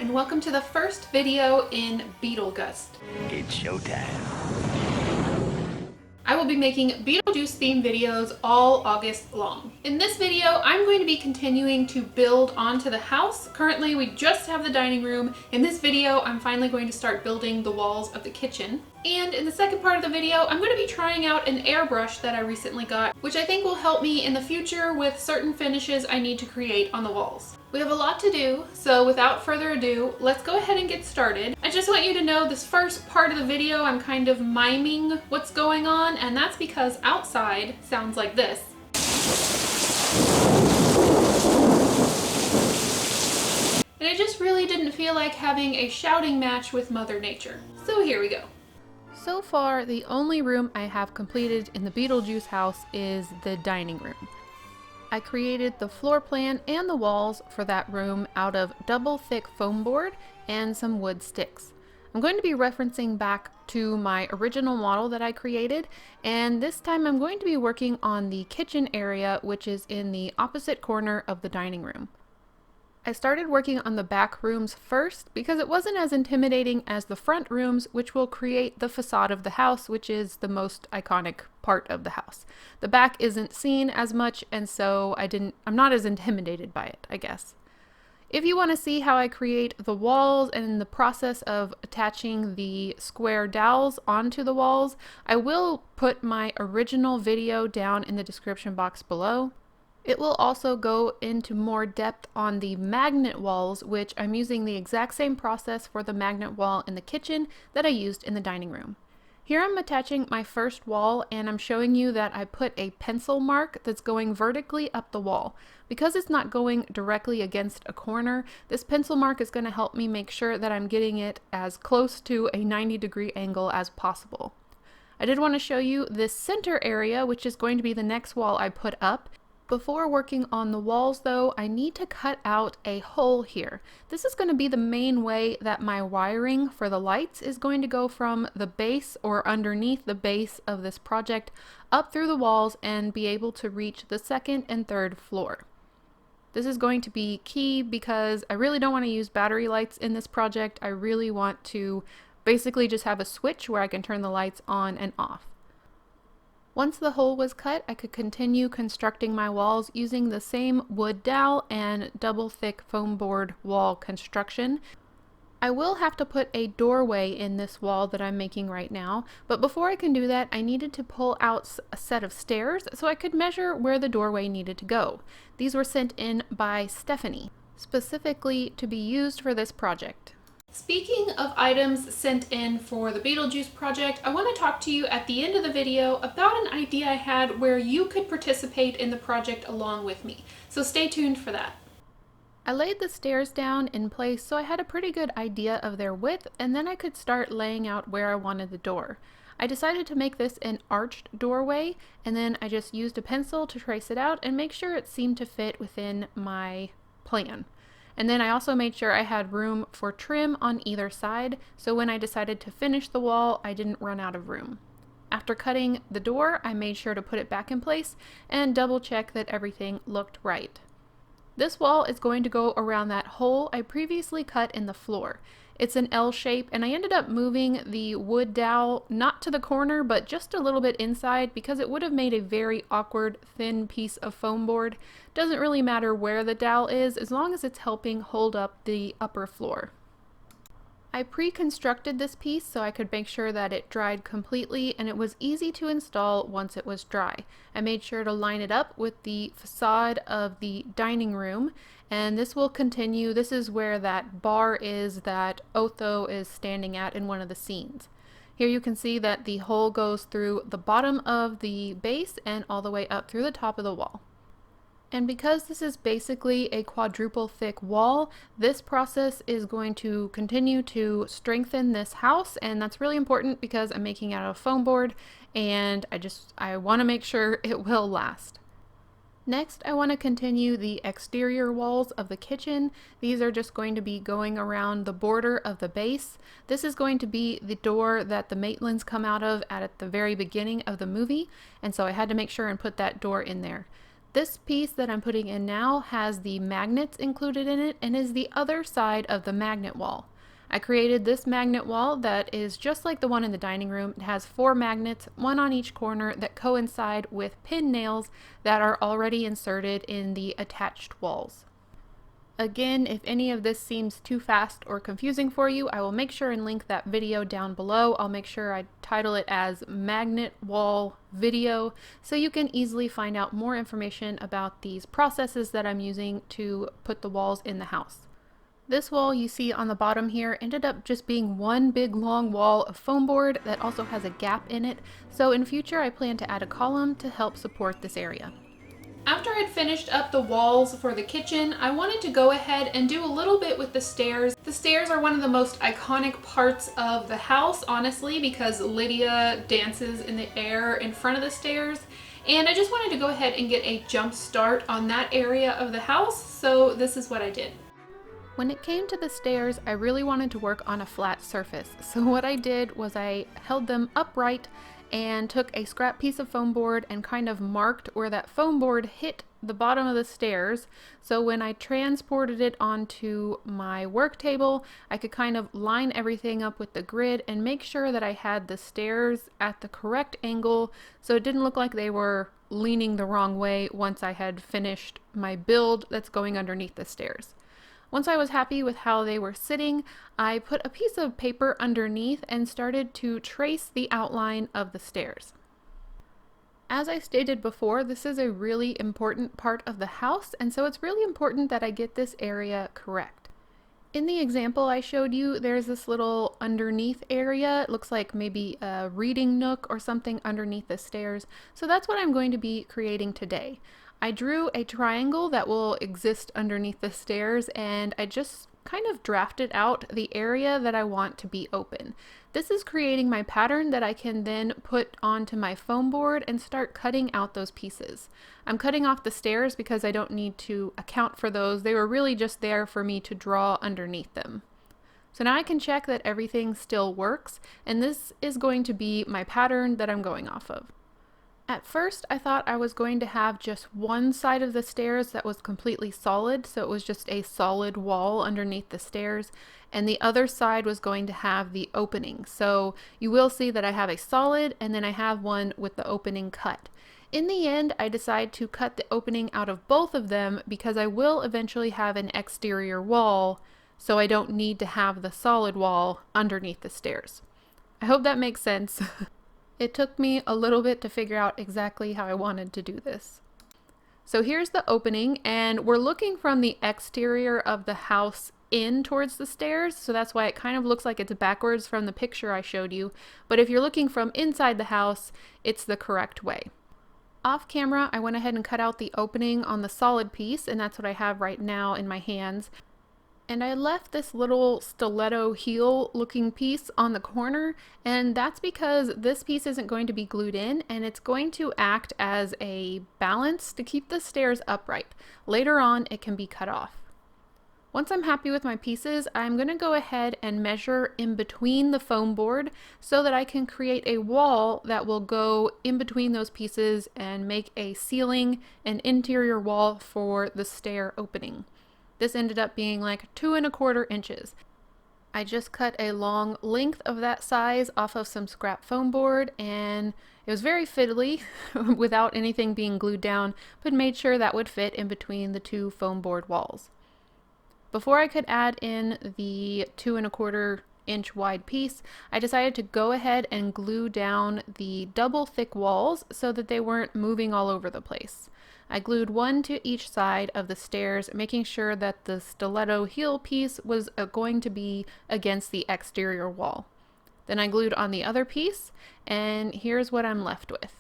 and welcome to the first video in Beetlegust. It's showtime. I will be making Beetlejuice themed videos all August long. In this video, I'm going to be continuing to build onto the house. Currently, we just have the dining room. In this video, I'm finally going to start building the walls of the kitchen. And in the second part of the video, I'm going to be trying out an airbrush that I recently got, which I think will help me in the future with certain finishes I need to create on the walls. We have a lot to do, so without further ado, let's go ahead and get started. I just want you to know this first part of the video, I'm kind of miming what's going on, and that's because outside sounds like this. And I just really didn't feel like having a shouting match with Mother Nature. So here we go. So far, the only room I have completed in the Beetlejuice house is the dining room. I created the floor plan and the walls for that room out of double thick foam board and some wood sticks. I'm going to be referencing back to my original model that I created, and this time I'm going to be working on the kitchen area, which is in the opposite corner of the dining room. I started working on the back rooms first because it wasn't as intimidating as the front rooms, which will create the facade of the house, which is the most iconic part of the house. The back isn't seen as much, and so I'm not as intimidated by it, I guess. If you want to see how I create the walls and the process of attaching the square dowels onto the walls, I will put my original video down in the description box below. It will also go into more depth on the magnet walls, which I'm using the exact same process for the magnet wall in the kitchen that I used in the dining room. Here I'm attaching my first wall, and I'm showing you that I put a pencil mark that's going vertically up the wall. Because it's not going directly against a corner, this pencil mark is going to help me make sure that I'm getting it as close to a 90-degree angle as possible. I did want to show you this center area, which is going to be the next wall I put up. Before working on the walls though, I need to cut out a hole here. This is going to be the main way that my wiring for the lights is going to go from the base or underneath the base of this project up through the walls and be able to reach the second and third floor. This is going to be key because I really don't want to use battery lights in this project. I really want to basically just have a switch where I can turn the lights on and off. Once the hole was cut, I could continue constructing my walls using the same wood dowel and double thick foam board wall construction. I will have to put a doorway in this wall that I'm making right now, but before I can do that, I needed to pull out a set of stairs so I could measure where the doorway needed to go. These were sent in by Stephanie, specifically to be used for this project. Speaking of items sent in for the Beetlejuice project, I want to talk to you at the end of the video about an idea I had where you could participate in the project along with me. So stay tuned for that. I laid the stairs down in place so I had a pretty good idea of their width, and then I could start laying out where I wanted the door. I decided to make this an arched doorway, and then I just used a pencil to trace it out and make sure it seemed to fit within my plan. And then I also made sure I had room for trim on either side, so when I decided to finish the wall, I didn't run out of room. After cutting the door, I made sure to put it back in place and double check that everything looked right. This wall is going to go around that hole I previously cut in the floor. It's an L shape, and I ended up moving the wood dowel not to the corner, but just a little bit inside because it would have made a very awkward thin piece of foam board. Doesn't really matter where the dowel is as long as it's helping hold up the upper floor. I pre-constructed this piece so I could make sure that it dried completely and it was easy to install once it was dry. I made sure to line it up with the facade of the dining room, and this will continue. This is where that bar is that Otho is standing at in one of the scenes. Here you can see that the hole goes through the bottom of the base and all the way up through the top of the wall. And because this is basically a quadruple thick wall, this process is going to continue to strengthen this house, and that's really important because I'm making it out of foam board and I want to make sure it will last. Next, I want to continue the exterior walls of the kitchen. These are just going to be going around the border of the base. This is going to be the door that the Maitlands come out of at the very beginning of the movie, and so I had to make sure and put that door in there. This piece that I'm putting in now has the magnets included in it and is the other side of the magnet wall. I created this magnet wall that is just like the one in the dining room. It has 4 magnets, one on each corner, that coincide with pin nails that are already inserted in the attached walls. Again, if any of this seems too fast or confusing for you, I will make sure and link that video down below. I'll make sure I title it as Magnet Wall Video so you can easily find out more information about these processes that I'm using to put the walls in the house. This wall you see on the bottom here ended up just being one big long wall of foam board that also has a gap in it, so in future I plan to add a column to help support this area. After I'd finished up the walls for the kitchen, I wanted to go ahead and do a little bit with the stairs. The stairs are one of the most iconic parts of the house, honestly, because Lydia dances in the air in front of the stairs. And I just wanted to go ahead and get a jump start on that area of the house, so this is what I did. When it came to the stairs, I really wanted to work on a flat surface. So what I did was I held them upright and took a scrap piece of foam board and kind of marked where that foam board hit the bottom of the stairs. So when I transported it onto my work table, I could kind of line everything up with the grid and make sure that I had the stairs at the correct angle so it didn't look like they were leaning the wrong way once I had finished my build that's going underneath the stairs. Once I was happy with how they were sitting, I put a piece of paper underneath and started to trace the outline of the stairs. As I stated before, this is a really important part of the house, and so it's really important that I get this area correct. In the example I showed you, there's this little underneath area. It looks like maybe a reading nook or something underneath the stairs, so that's what I'm going to be creating today. I drew a triangle that will exist underneath the stairs, and I just kind of drafted out the area that I want to be open. This is creating my pattern that I can then put onto my foam board and start cutting out those pieces. I'm cutting off the stairs because I don't need to account for those. They were really just there for me to draw underneath them. So now I can check that everything still works, and this is going to be my pattern that I'm going off of. At first, I thought I was going to have just one side of the stairs that was completely solid, so it was just a solid wall underneath the stairs, and the other side was going to have the opening. So you will see that I have a solid, and then I have one with the opening cut. In the end, I decided to cut the opening out of both of them because I will eventually have an exterior wall, so I don't need to have the solid wall underneath the stairs. I hope that makes sense. It took me a little bit to figure out exactly how I wanted to do this. So here's the opening, and we're looking from the exterior of the house in towards the stairs, so that's why it kind of looks like it's backwards from the picture I showed you. But if you're looking from inside the house, it's the correct way. Off camera, I went ahead and cut out the opening on the solid piece, and that's what I have right now in my hands. And I left this little stiletto heel looking piece on the corner, and that's because this piece isn't going to be glued in, and it's going to act as a balance to keep the stairs upright. Later on, it can be cut off. Once I'm happy with my pieces, I'm going to go ahead and measure in between the foam board so that I can create a wall that will go in between those pieces and make a ceiling and interior wall for the stair opening. This ended up being like 2¼ inches. I just cut a long length of that size off of some scrap foam board, and it was very fiddly without anything being glued down, but made sure that would fit in between the 2 foam board walls. Before I could add in the 2¼ inch wide piece, I decided to go ahead and glue down the double thick walls so that they weren't moving all over the place. I glued one to each side of the stairs, making sure that the stiletto heel piece was going to be against the exterior wall. Then I glued on the other piece, and here's what I'm left with.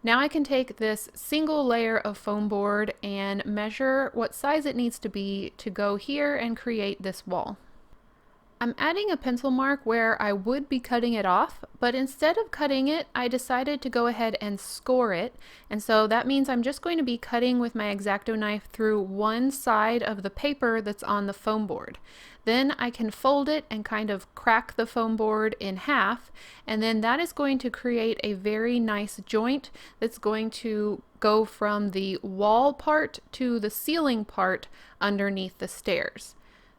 Now I can take this single layer of foam board and measure what size it needs to be to go here and create this wall. I'm adding a pencil mark where I would be cutting it off, but instead of cutting it, I decided to go ahead and score it. And so that means I'm just going to be cutting with my X-Acto knife through one side of the paper that's on the foam board. Then I can fold it and kind of crack the foam board in half, and then that is going to create a very nice joint that's going to go from the wall part to the ceiling part underneath the stairs.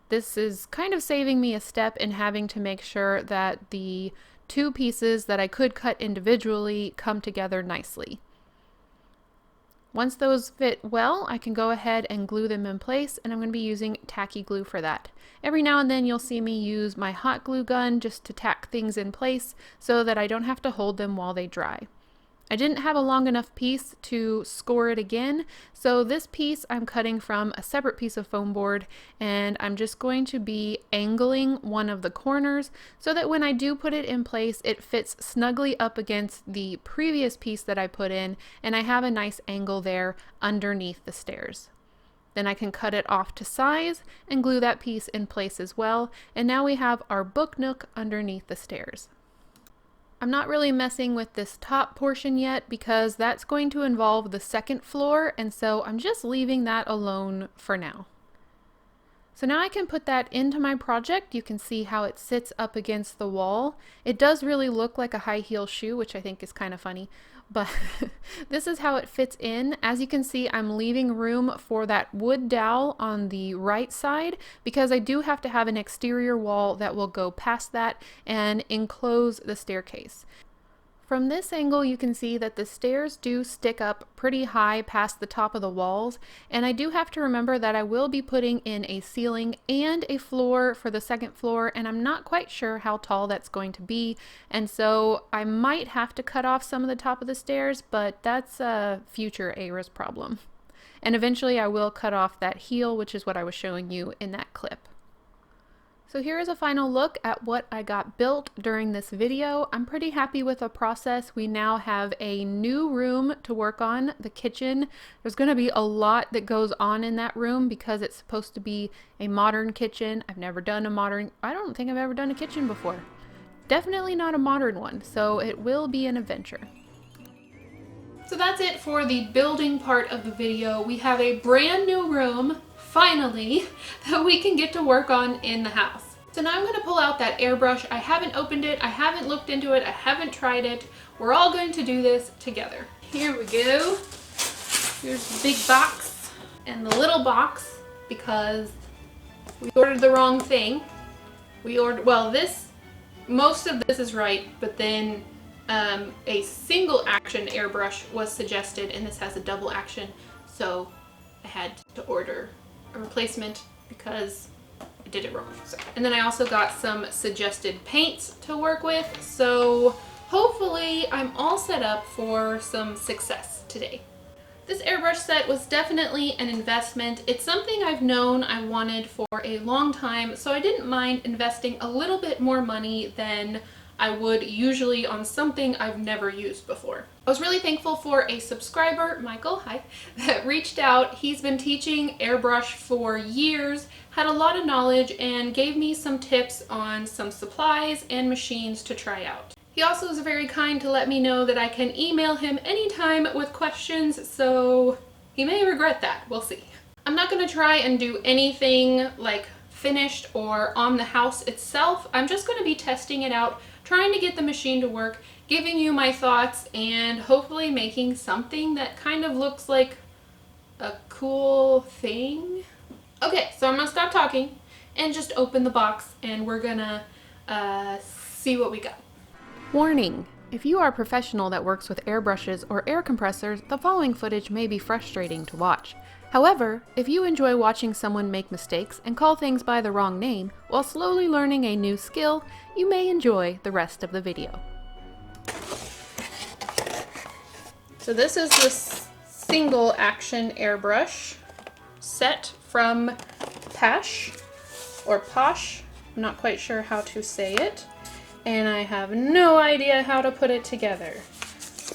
This is kind of saving me a step in having to make sure that the two pieces that I could cut individually come together nicely. Once those fit well, I can go ahead and glue them in place, and I'm going to be using tacky glue for that. Every now and then you'll see me use my hot glue gun just to tack things in place so that I don't have to hold them while they dry. I didn't have a long enough piece to score it again, so this piece I'm cutting from a separate piece of foam board, and I'm just going to be angling one of the corners so that when I do put it in place, it fits snugly up against the previous piece that I put in, and I have a nice angle there underneath the stairs. Then I can cut it off to size and glue that piece in place as well, and now we have our book nook underneath the stairs. I'm not really messing with this top portion yet because that's going to involve the second floor, and so I'm just leaving that alone for now. So now I can put that into my project. You can see how it sits up against the wall. It does really look like a high heel shoe, which I think is kind of funny, but this is how it fits in. As you can see, I'm leaving room for that wood dowel on the right side because I do have to have an exterior wall that will go past that and enclose the staircase. From this angle, you can see that the stairs do stick up pretty high past the top of the walls, and I do have to remember that I will be putting in a ceiling and a floor for the second floor, and I'm not quite sure how tall that's going to be, and so I might have to cut off some of the top of the stairs, but that's a future ARIS problem. And eventually I will cut off that heel, which is what I was showing you in that clip. So here is a final look at what I got built during this video. I'm pretty happy with the process. We now have a new room to work on, the kitchen. There's going to be a lot that goes on in that room because it's supposed to be a modern kitchen. I don't think I've ever done a kitchen before. Definitely not a modern one, so it will be an adventure. So that's it for the building part of the video. We have a brand new room, finally, that we can get to work on in the house. So now I'm going to pull out that airbrush. I haven't opened it, I haven't looked into it, I haven't tried it. We're all going to do this together. Here we go. Here's the big box and the little box because we ordered the wrong thing. Most of this is right, but then a single action airbrush was suggested, and this has a double action, so I had to order a replacement because I did it wrong. And then I also got some suggested paints to work with, so hopefully I'm all set up for some success today. This airbrush set was definitely an investment. It's something I've known I wanted for a long time, so I didn't mind investing a little bit more money than I would usually on something I've never used before. I was really thankful for a subscriber, Michael, hi, that reached out. He's been teaching airbrush for years, had a lot of knowledge, and gave me some tips on some supplies and machines to try out. He also was very kind to let me know that I can email him anytime with questions, so he may regret that. We'll see. I'm not going to try and do anything like finished or on the house itself. I'm just going to be testing it out, trying to get the machine to work, giving you my thoughts, and hopefully making something that kind of looks like a cool thing. Okay, so I'm gonna stop talking and just open the box, and we're gonna see what we got. Warning! If you are a professional that works with airbrushes or air compressors, the following footage may be frustrating to watch. However, if you enjoy watching someone make mistakes and call things by the wrong name while slowly learning a new skill, you may enjoy the rest of the video. So this is the single action airbrush set from Paasche, or Paasche, I'm not quite sure how to say it, and I have no idea how to put it together.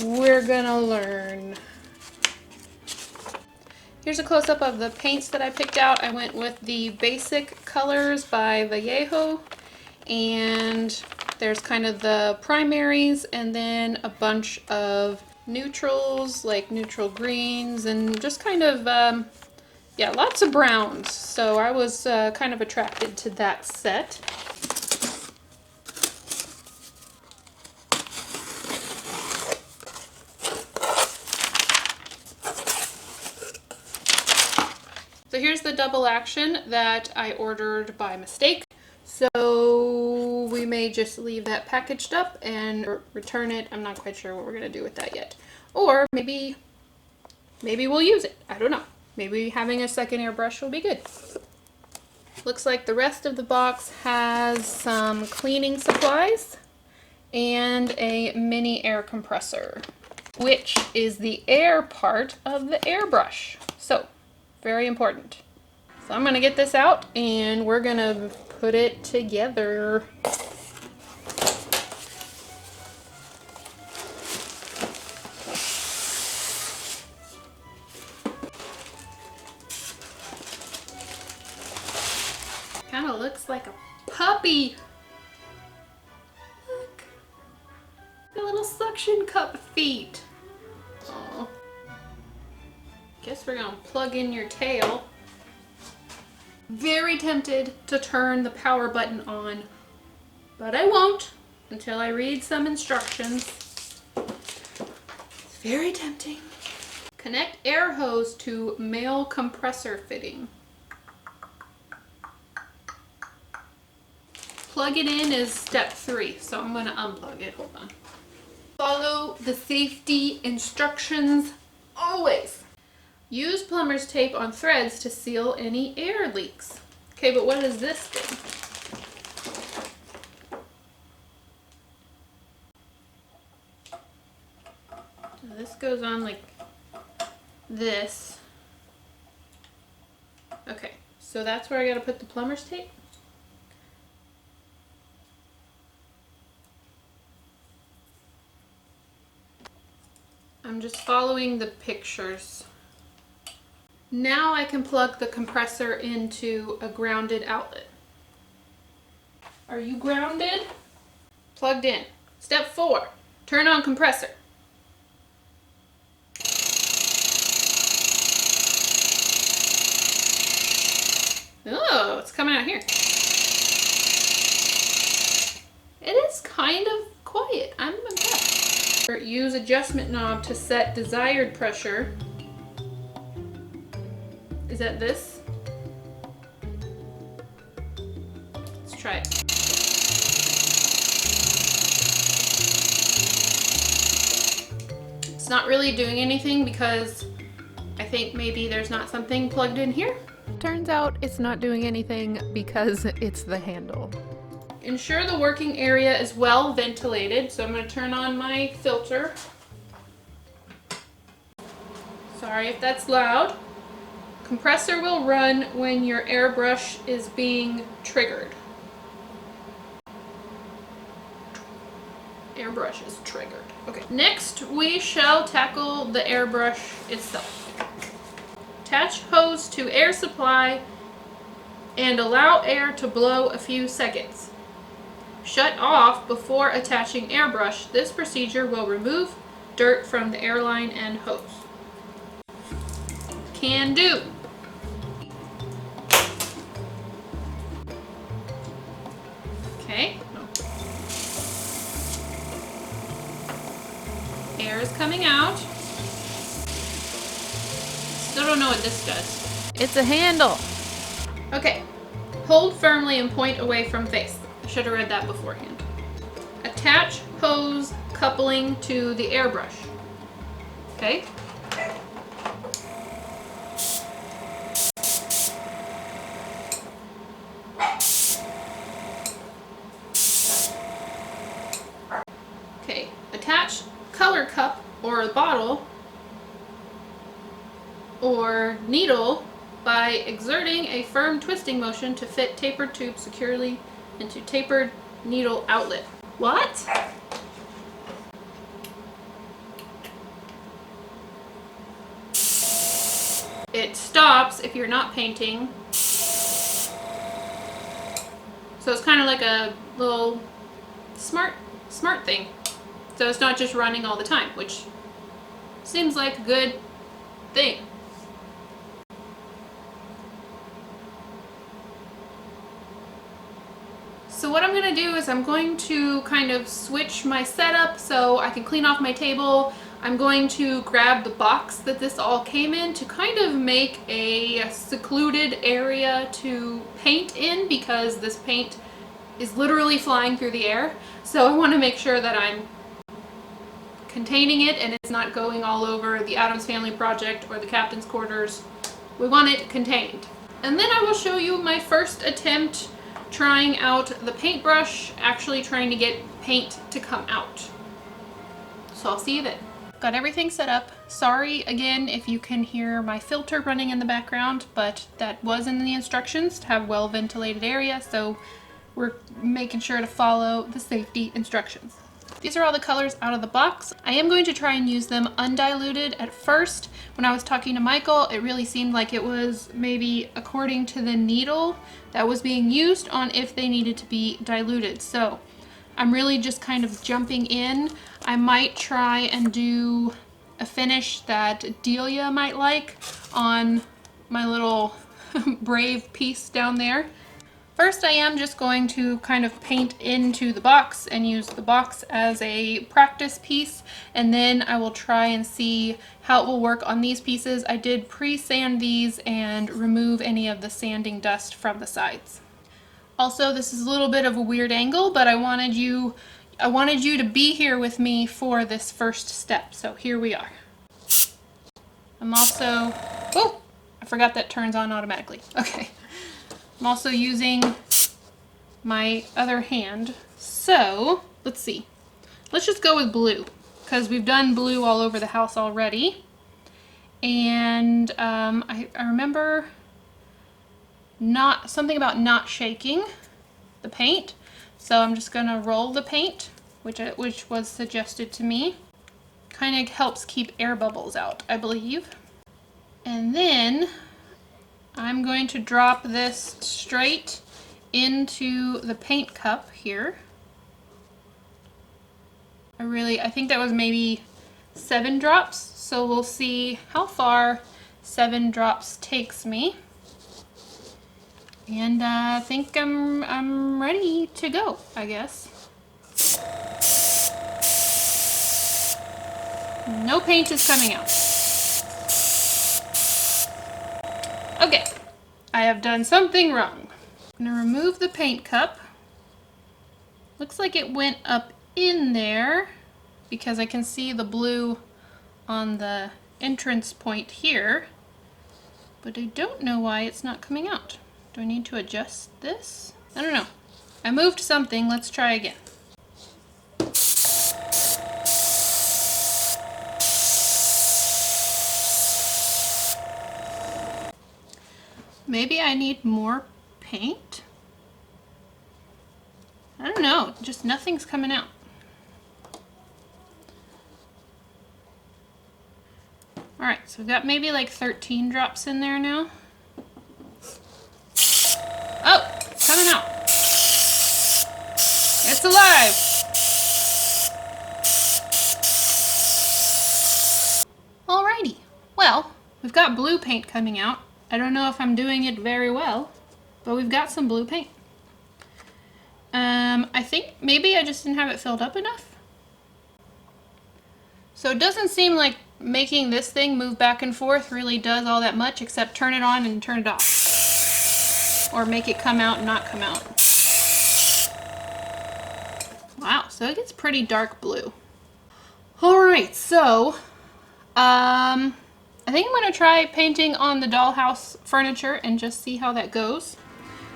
We're gonna learn. Here's a close-up of the paints that I picked out. I went with the Basic Colors by Vallejo, and there's kind of the primaries and then a bunch of neutrals, like neutral greens, and just kind of, yeah, lots of browns. So I was kind of attracted to that set. So here's the double action that I ordered by mistake. So we may just leave that packaged up and return it. I'm not quite sure what we're gonna do with that yet. Or maybe we'll use it. I don't know. Maybe having a second airbrush will be good. Looks like the rest of the box has some cleaning supplies and a mini air compressor, which is the air part of the airbrush. So, very important. So I'm gonna get this out and we're gonna put it together. Kind of looks like a puppy. Look, the little suction cup feet. Oh, guess we're gonna plug in your tail. Very tempted to turn the power button on, but I won't until I read some instructions. It's very tempting. Connect air hose to male compressor fitting. Plug it in is step 3, so I'm going to unplug it. Hold on. Follow the safety instructions always. Use plumber's tape on threads to seal any air leaks. Okay, but what does this do? So this goes on like this. Okay, so that's where I gotta put the plumber's tape? I'm just following the pictures. Now I can plug the compressor into a grounded outlet. Are you grounded? Plugged in. Step 4, turn on compressor. Oh, it's coming out here. It is kind of quiet. I'm impressed. Use adjustment knob to set desired pressure. Is that this? Let's try it. It's not really doing anything because I think maybe there's not something plugged in here. Turns out it's not doing anything because it's the handle. Ensure the working area is well ventilated, so I'm going to turn on my filter. Sorry if that's loud. Compressor will run when your airbrush is being triggered. Airbrush is triggered. Okay. Next, we shall tackle the airbrush itself. Attach hose to air supply and allow air to blow a few seconds. Shut off before attaching airbrush. This procedure will remove dirt from the airline and hose. Can do. Okay. Air is coming out. Still don't know what this does. It's a handle. Okay. Hold firmly and point away from face. I should have read that beforehand. Attach hose coupling to the airbrush. Okay. Okay, attach color cup or a bottle or needle by exerting a firm twisting motion to fit tapered tube securely into tapered needle outlet. What? It stops if you're not painting. So it's kind of like a little smart thing. So it's not just running all the time, which seems like a good thing. So what I'm going to do is I'm going to kind of switch my setup so I can clean off my table. I'm going to grab the box that this all came in to kind of make a secluded area to paint in, because this paint is literally flying through the air. So I want to make sure that I'm containing it and it's not going all over the Addams Family project or the captain's quarters. We want it contained. And then I will show you my first attempt trying out the paintbrush, actually trying to get paint to come out. So I'll see you then. Got everything set up. Sorry again if you can hear my filter running in the background, but that was in the instructions to have well ventilated area, so we're making sure to follow the safety instructions. These are all the colors out of the box. I am going to try and use them undiluted at first. When I was talking to Michael, it really seemed like it was maybe according to the needle that was being used on if they needed to be diluted. So I'm really just kind of jumping in. I might try and do a finish that Delia might like on my little Brave piece down there. First, I am just going to kind of paint into the box and use the box as a practice piece, and then I will try and see how it will work on these pieces. I did pre-sand these and remove any of the sanding dust from the sides. Also, this is a little bit of a weird angle, but I wanted you to be here with me for this first step, so here we are. I'm also, oh, I forgot that turns on automatically. Okay. I'm also using my other hand. So let's see. Let's just go with blue, because we've done blue all over the house already. And I remember something about not shaking the paint. So I'm just gonna roll the paint, which was suggested to me. Kind of helps keep air bubbles out, I believe. And then I'm going to drop this straight into the paint cup here. I think that was maybe 7 drops, so we'll see how far 7 drops takes me. And I think I'm ready to go, I guess. No paint is coming out. Okay, I have done something wrong. I'm gonna remove the paint cup. Looks like it went up in there because I can see the blue on the entrance point here, but I don't know why it's not coming out. Do I need to adjust this? I don't know. I moved something. Let's try again. Maybe I need more paint? I don't know, just nothing's coming out. Alright, so we've got maybe like 13 drops in there now. Oh, it's coming out. It's alive. Alrighty, well, we've got blue paint coming out. I don't know if I'm doing it very well, but we've got some blue paint. I think maybe I just didn't have it filled up enough. So it doesn't seem like making this thing move back and forth really does all that much, except turn it on and turn it off. Or make it come out and not come out. Wow, so it gets pretty dark blue. Alright, so I think I'm going to try painting on the dollhouse furniture and just see how that goes.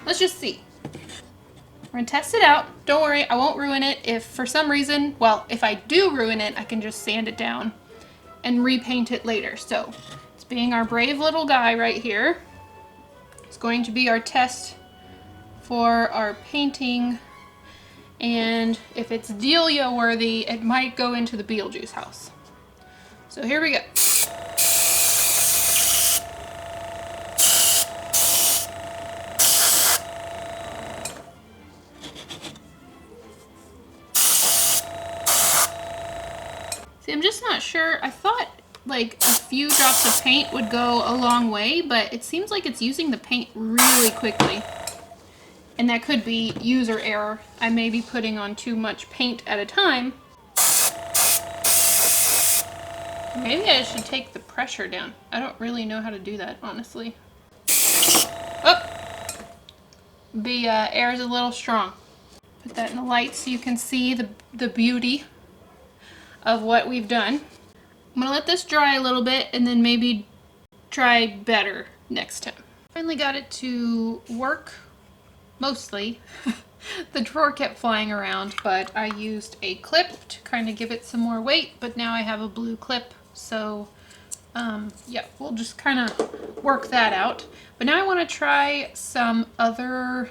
Let's just see. We're going to test it out. Don't worry, I won't ruin it. If for some reason, well, if I do ruin it, I can just sand it down and repaint it later. So it's being our brave little guy right here. It's going to be our test for our painting. And if it's Delia worthy, it might go into the Beetlejuice house. So here we go. See, I'm just not sure. I thought like a few drops of paint would go a long way, but it seems like it's using the paint really quickly. And that could be user error. I may be putting on too much paint at a time. Maybe I should take the pressure down. I don't really know how to do that, honestly. Oh! The air is a little strong. Put that in the light so you can see the beauty of what we've done. I'm gonna let this dry a little bit and then maybe try better next time. Finally got it to work, mostly. The drawer kept flying around, but I used a clip to kind of give it some more weight, but now I have a blue clip, so yeah, we'll just kind of work that out. But now I want to try some other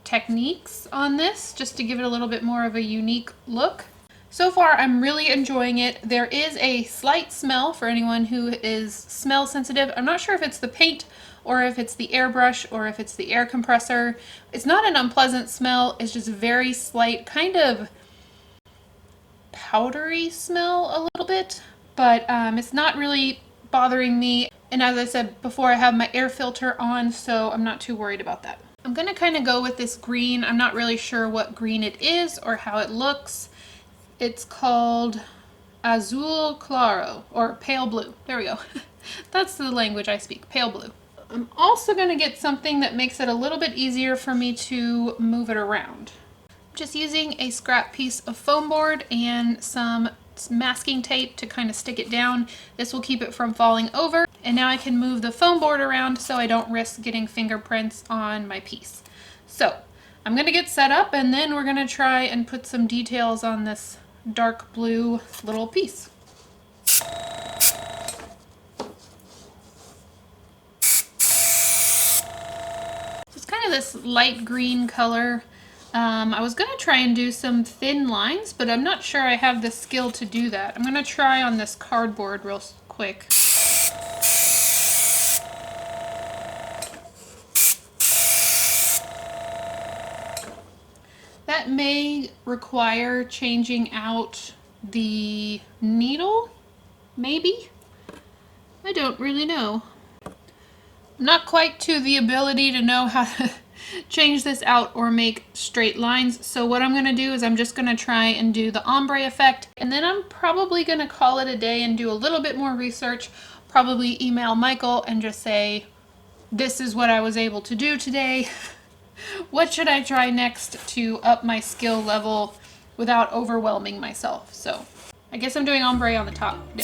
techniques on this, just to give it a little bit more of a unique look. So far, I'm really enjoying it. There is a slight smell for anyone who is smell sensitive. I'm not sure if it's the paint or if it's the airbrush or if it's the air compressor. It's not an unpleasant smell. It's just a very slight, kind of powdery smell a little bit, but it's not really bothering me. And as I said before, I have my air filter on, so I'm not too worried about that. I'm gonna kind of go with this green. I'm not really sure what green it is or how it looks. It's called Azul Claro, or pale blue. There we go. That's the language I speak, pale blue. I'm also going to get something that makes it a little bit easier for me to move it around. Just using a scrap piece of foam board and some masking tape to kind of stick it down. This will keep it from falling over. And now I can move the foam board around so I don't risk getting fingerprints on my piece. So I'm going to get set up and then we're going to try and put some details on this dark blue little piece. It's kind of this light green color. I was going to try and do some thin lines, but I'm not sure I have the skill to do that. I'm going to try on this cardboard real quick. That may require changing out the needle, maybe? I don't really know. I'm not quite to the ability to know how to change this out or make straight lines, so what I'm going to do is I'm just going to try and do the ombre effect, and then I'm probably going to call it a day and do a little bit more research, probably email Michael and just say, this is what I was able to do today. What should I try next to up my skill level without overwhelming myself? So I guess I'm doing ombre on the top now.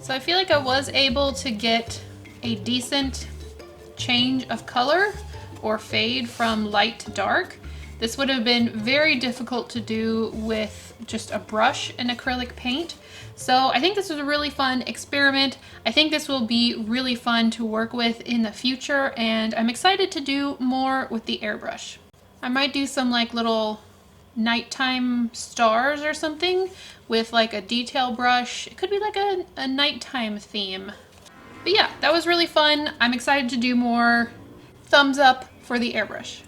So I feel like I was able to get a decent change of color or fade from light to dark. This would have been very difficult to do with just a brush and acrylic paint. So I think this was a really fun experiment. I think this will be really fun to work with in the future, and I'm excited to do more with the airbrush. I might do some like little nighttime stars or something with like a detail brush. It could be like a nighttime theme. But yeah, that was really fun. I'm excited to do more. Thumbs up for the airbrush.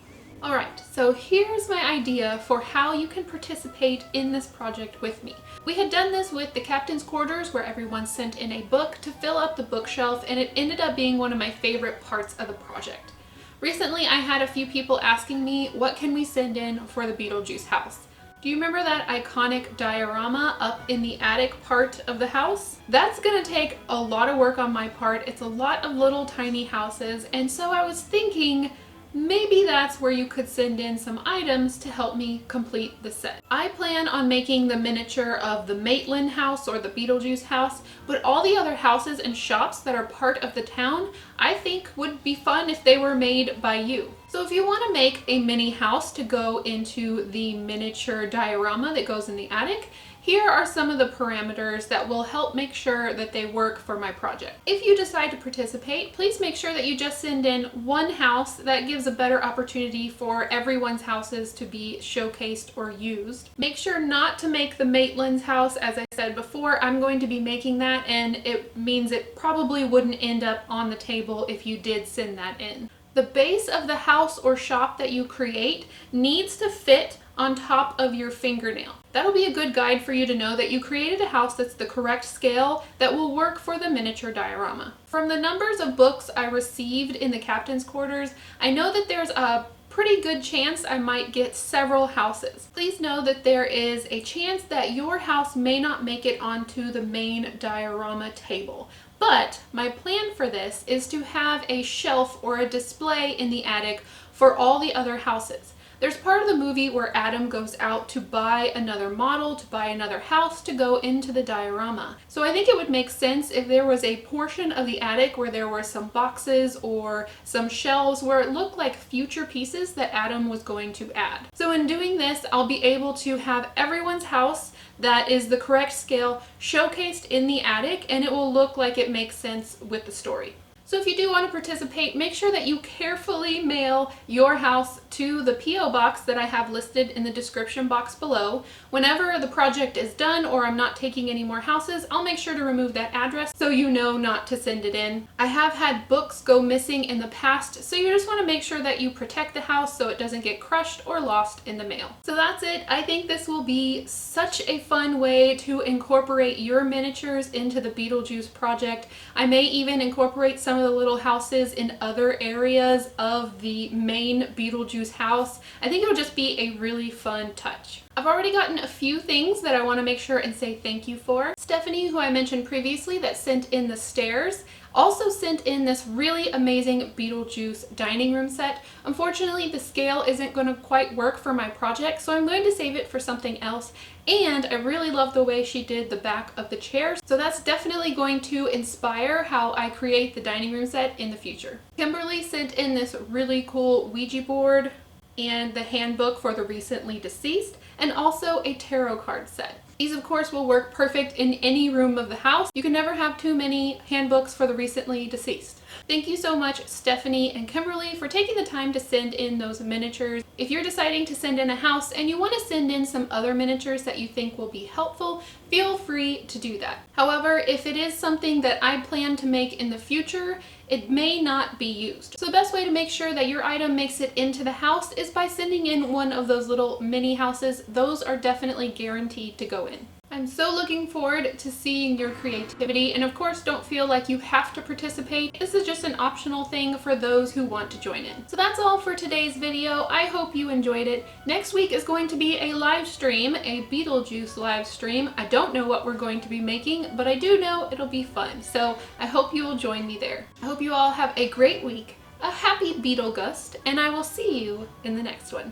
Alright, so here's my idea for how you can participate in this project with me. We had done this with the captain's quarters where everyone sent in a book to fill up the bookshelf, and it ended up being one of my favorite parts of the project. Recently, I had a few people asking me, what can we send in for the Beetlejuice house? Do you remember that iconic diorama up in the attic part of the house? That's gonna take a lot of work on my part. It's a lot of little tiny houses, and so I was thinking maybe that's where you could send in some items to help me complete the set. I plan on making the miniature of the Maitland house or the Beetlejuice house, but all the other houses and shops that are part of the town, I think would be fun if they were made by you. So if you want to make a mini house to go into the miniature diorama that goes in the attic, Here are some of the parameters that will help make sure that they work for my project. If you decide to participate, please make sure that you just send in one house. That gives a better opportunity for everyone's houses to be showcased or used. Make sure not to make the Maitland's house. As I said before, I'm going to be making that, and it means it probably wouldn't end up on the table if you did send that in. The base of the house or shop that you create needs to fit on top of your fingernail. That'll be a good guide for you to know that you created a house that's the correct scale that will work for the miniature diorama. From the numbers of books I received in the captain's quarters, I know that there's a pretty good chance I might get several houses. Please know that there is a chance that your house may not make it onto the main diorama table. But my plan for this is to have a shelf or a display in the attic for all the other houses. There's part of the movie where Adam goes out to buy another model, to buy another house to go into the diorama. So I think it would make sense if there was a portion of the attic where there were some boxes or some shelves where it looked like future pieces that Adam was going to add. So in doing this, I'll be able to have everyone's house that is the correct scale showcased in the attic, and it will look like it makes sense with the story. So if you do want to participate, make sure that you carefully mail your house to the P.O. box that I have listed in the description box below. Whenever the project is done or I'm not taking any more houses, I'll make sure to remove that address so you know not to send it in. I have had books go missing in the past, so you just want to make sure that you protect the house so it doesn't get crushed or lost in the mail. So that's it. I think this will be such a fun way to incorporate your miniatures into the Beetlejuice project. I may even incorporate some of the little houses in other areas of the main Beetlejuice house. I think it'll just be a really fun touch. I've already gotten a few things that I want to make sure and say thank you for. Stephanie, who I mentioned previously that sent in the stairs, also sent in this really amazing Beetlejuice dining room set. Unfortunately, the scale isn't going to quite work for my project, so I'm going to save it for something else. And I really love the way she did the back of the chairs, so that's definitely going to inspire how I create the dining room set in the future. Kimberly sent in this really cool Ouija board and the handbook for the recently deceased, and also a tarot card set. These of course will work perfect in any room of the house. You can never have too many handbooks for the recently deceased. Thank you so much, Stephanie and Kimberly, for taking the time to send in those miniatures. If you're deciding to send in a house and you want to send in some other miniatures that you think will be helpful, feel free to do that. However, if it is something that I plan to make in the future, it may not be used. So the best way to make sure that your item makes it into the house is by sending in one of those little mini houses. Those are definitely guaranteed to go in. I'm so looking forward to seeing your creativity, and of course don't feel like you have to participate. This is just an optional thing for those who want to join in. So that's all for today's video. I hope you enjoyed it. Next week is going to be a live stream, a Beetlejuice live stream. I don't know what we're going to be making, but I do know it'll be fun. So I hope you will join me there. I hope you all have a great week, a happy Beetlegust, and I will see you in the next one.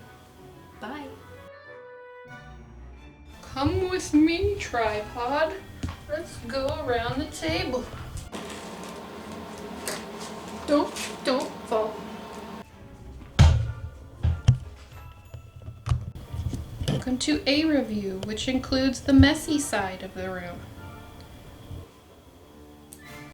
Bye. Come with me, tripod. Let's go around the table. Don't fall. Welcome to a review, which includes the messy side of the room.